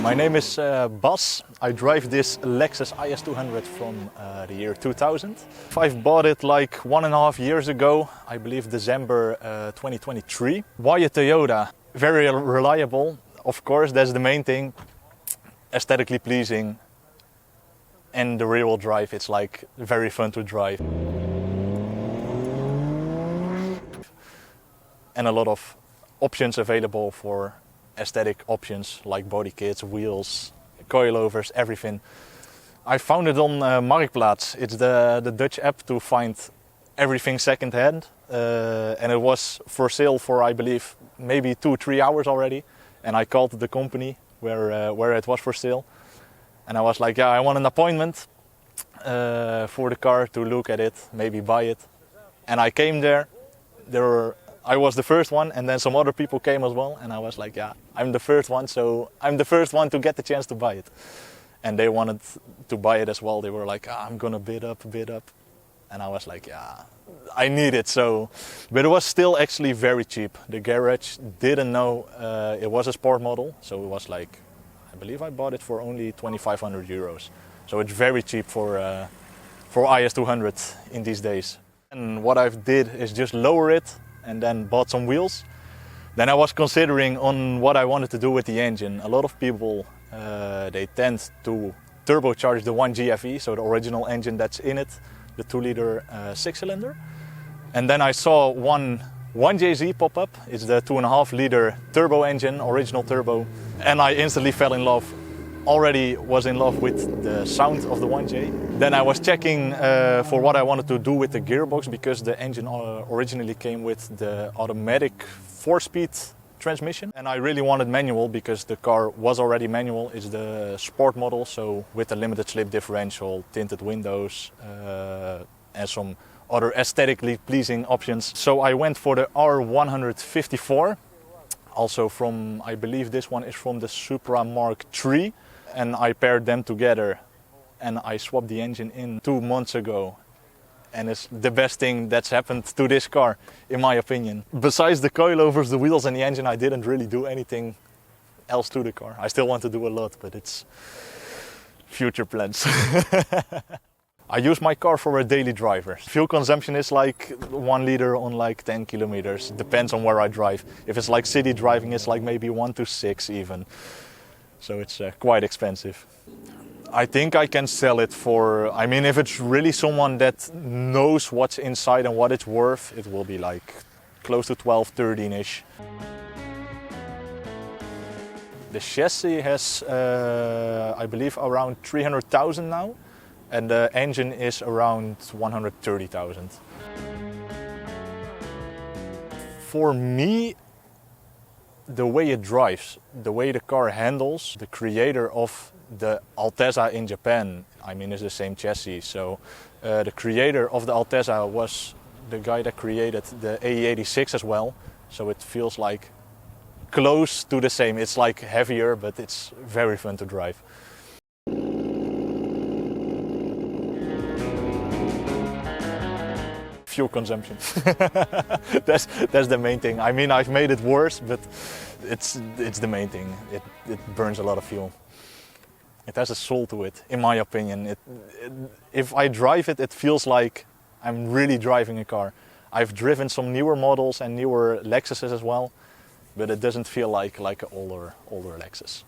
My name is Bas. I drive this Lexus IS 200 from the year 2000. I've bought it like 1.5 years ago, I believe December 2023. Why a Toyota? Very reliable, of course, that's the main thing. Aesthetically pleasing, and the rear-wheel drive, it's like very fun to drive. And a lot of options available for aesthetic options like body kits, wheels, coilovers, everything. I found it on Marktplaats. It's the Dutch app to find everything second-hand. And it was for sale for, I believe, maybe 2-3 hours already. And I called the company where it was for sale. And I was like, yeah, I want an appointment for the car to look at it, maybe buy it. And I came there. I was the first one, and then some other people came as well. And I was like, yeah, I'm the first one, so I'm the first one to get the chance to buy it. And they wanted to buy it as well. They were like, I'm gonna bid up. And I was like, yeah, I need it. So, but it was still actually very cheap. The garage didn't know it was a sport model. So it was like, I believe I bought it for only 2,500 euros. So it's very cheap for IS 200 in these days. And what I did is just lower it and then bought some wheels. Then I was considering on what I wanted to do with the engine. A lot of people, they tend to turbocharge the 1GFE, so the original engine that's in it, the 2-liter 6-cylinder. And then I saw one 1JZ pop up. It's the 2.5-liter turbo engine, original turbo. And I instantly fell in love. Already was in love with the sound of the 1J. Then I was checking for what I wanted to do with the gearbox, because the engine originally came with the automatic 4-speed transmission. And I really wanted manual because the car was already manual. It's the sport model, so with a limited slip differential, tinted windows, and some other aesthetically pleasing options. So I went for the R154. Also from, I believe this one is from the Supra Mark III. And I paired them together and I swapped the engine in 2 months ago. And it's the best thing that's happened to this car, in my opinion. Besides the coilovers, the wheels and the engine, I didn't really do anything else to the car. I still want to do a lot, but it's future plans. I use my car for a daily driver. Fuel consumption is like 1 liter on like 10 kilometers. Depends on where I drive. If it's like city driving, it's like maybe 1 to 6 even. So it's quite expensive. I think I can sell it for, I mean, if it's really someone that knows what's inside and what it's worth, it will be like close to 12, 13-ish. The chassis has, I believe, around 300,000 now. And the engine is around 130,000. For me, the way it drives, the way the car handles, the creator of the Altezza in Japan, I mean, it's the same chassis. So the creator of the Altezza was the guy that created the AE86 as well. So it feels like close to the same. It's like heavier, but it's very fun to drive. Fuel consumption. that's the main thing. I mean, I've made it worse, but it's the main thing. It burns a lot of fuel. It has a soul to it, in my opinion. If I drive it, it feels like I'm really driving a car. I've driven some newer models and newer Lexuses as well, but it doesn't feel like an older Lexus.